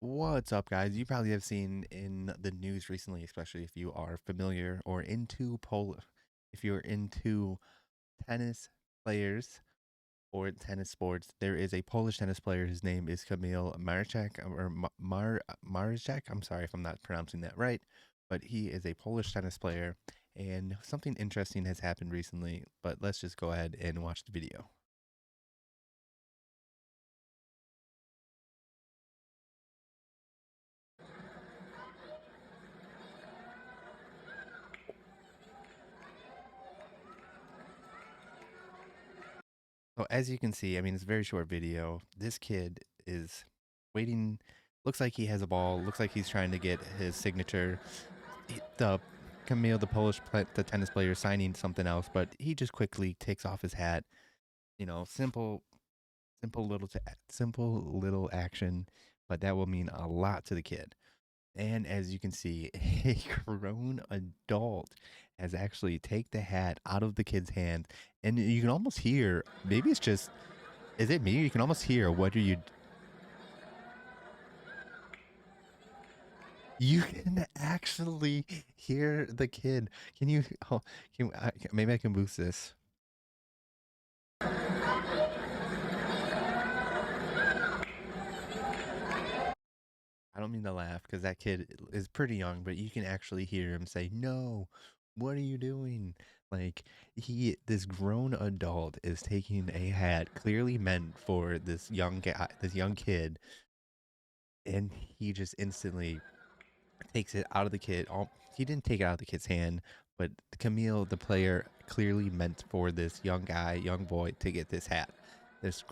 What's up, guys? You probably have seen in the news recently, especially if you are familiar or into if you're into tennis players or tennis sports, there is a Polish tennis player. His name is Kamil Marchak or Marchak. I'm sorry if I'm not pronouncing that right, but he is a Polish tennis player, and something interesting has happened recently. But let's just go ahead and watch the video. So as you can see, I mean, it's a very short video. This kid is waiting. Looks like he has a ball. Looks like he's trying to get his signature. The Camille, the the tennis player, is signing something else, but he just quickly takes off his hat. You know, simple little action, but that will mean a lot to the kid. And as you can see, a grown adult has actually take the hat out of the kid's hand, and you can almost hear. Maybe it's just is it me? You can almost hear what are you can actually hear the kid. Can you oh, maybe I can boost this. I don't mean to laugh because that kid is pretty young, but you can actually hear him say, "No, what are you doing?" Like this grown adult is taking a hat clearly meant for this young guy, this young kid, and he just instantly takes it out of the kid. He didn't take it out of the kid's hand, but Camille, the player, clearly meant for this young guy, young boy, to get this hat. This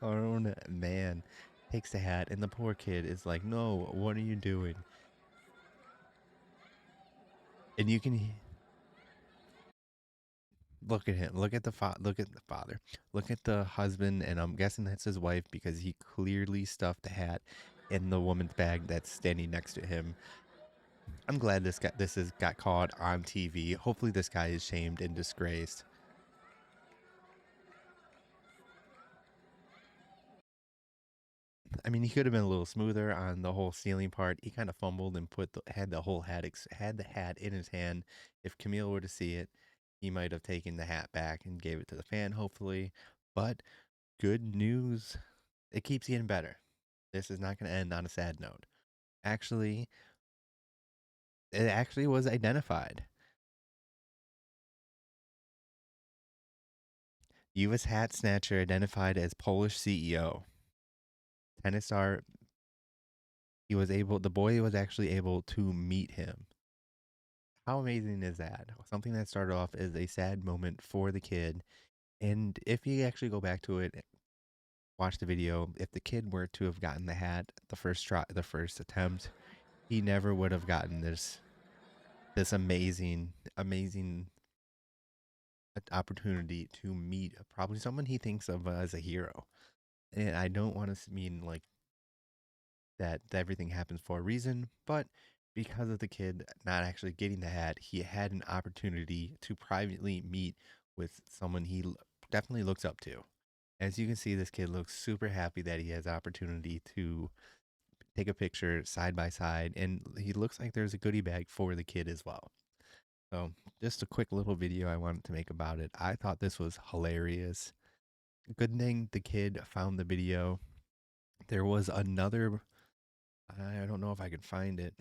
grown man takes the hat, and the poor kid is like, "No, what are you doing?" And you can look at him. Look at the father. Look at the husband, and I'm guessing that's his wife because he clearly stuffed the hat in the woman's bag that's standing next to him. I'm glad this has got caught on TV. Hopefully this guy is shamed and disgraced. I mean, he could have been a little smoother on the whole ceiling part. He kind of fumbled and had the whole had the hat in his hand. If Camille were to see it, he might have taken the hat back and gave it to the fan, hopefully. But good news, it keeps getting better. This is not going to end on a sad note. Actually, it actually was identified. U.S. hat snatcher identified as Polish CEO. Tennis star, the boy was actually able to meet him. How amazing is that? Something that started off as a sad moment for the kid. And if you actually go back to it, watch the video, if the kid were to have gotten the hat the first try, the first attempt, he never would have gotten this amazing opportunity to meet probably someone he thinks of as a hero. And I don't want to mean like that everything happens for a reason, but because of the kid not actually getting the hat, he had an opportunity to privately meet with someone definitely looks up to. As you can see, this kid looks super happy that he has opportunity to take a picture side by side, and he looks like there's a goodie bag for the kid as well. So, just a quick little video I wanted to make about it. I thought this was hilarious. Good thing the kid found the video. There was another, I don't know if I can find it.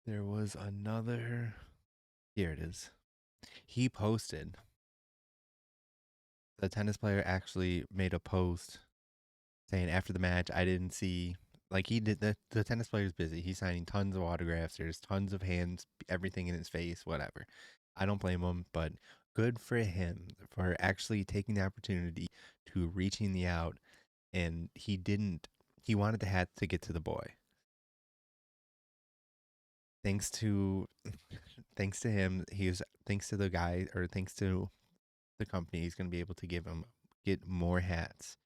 There was another, here it is. He posted, the tennis player actually made a post saying after the match, I didn't see, like he did, the tennis player's busy. He's signing tons of autographs. There's tons of hands, everything in his face, whatever. I don't blame him, but good for him for actually taking the opportunity to reaching the out. And he wanted the hat to get to the boy. Thanks to, thanks to him, thanks to the guy, or thanks to the company, he's going to be able to get more hats.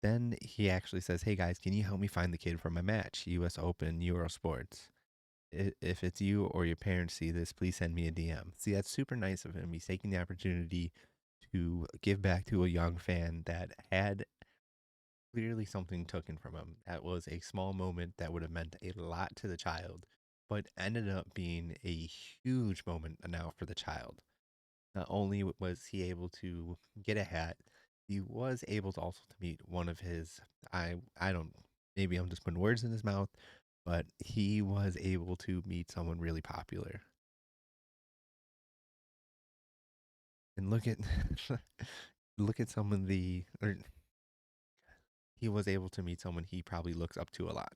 Then he actually says, "Hey guys, can you help me find the kid for my match? US Open, Eurosports. If it's you or your parents see this, please send me a DM." See, that's super nice of him. He's taking the opportunity to give back to a young fan that had clearly something taken from him. That was a small moment that would have meant a lot to the child, but ended up being a huge moment now for the child. Not only was he able to get a hat, he was able to also to meet one of his I don't maybe I'm just putting words in his mouth, but he was able to meet someone really popular. And look at look at someone the or he was able to meet someone he probably looks up to a lot.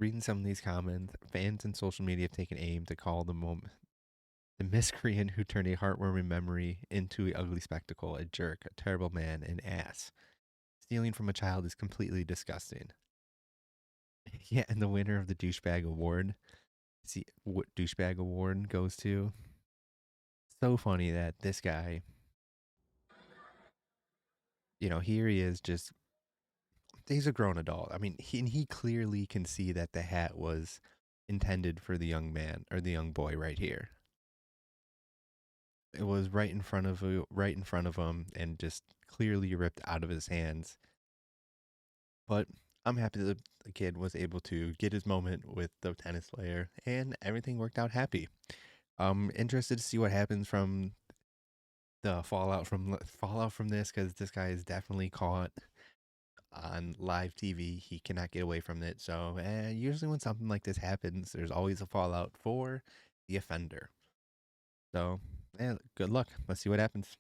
Reading some of these comments, fans and social media have taken aim to call the miscreant who turned a heartwarming memory into an ugly spectacle, a jerk, a terrible man, an ass. Stealing from a child is completely disgusting. Yeah, and the winner of the douchebag award, see what douchebag award goes to. So funny that this guy, here he is just he's a grown adult. I mean, he clearly can see that the hat was intended for the young man or the young boy right here. It was right in front of him, and just clearly ripped out of his hands. But I'm happy that the kid was able to get his moment with the tennis player, and everything worked out happy. I'm interested to see what happens from the fallout from this, because this guy is definitely caught on live TV. He cannot get away from it. So usually when something like this happens, there's always a fallout for the offender. So good luck. Let's see what happens.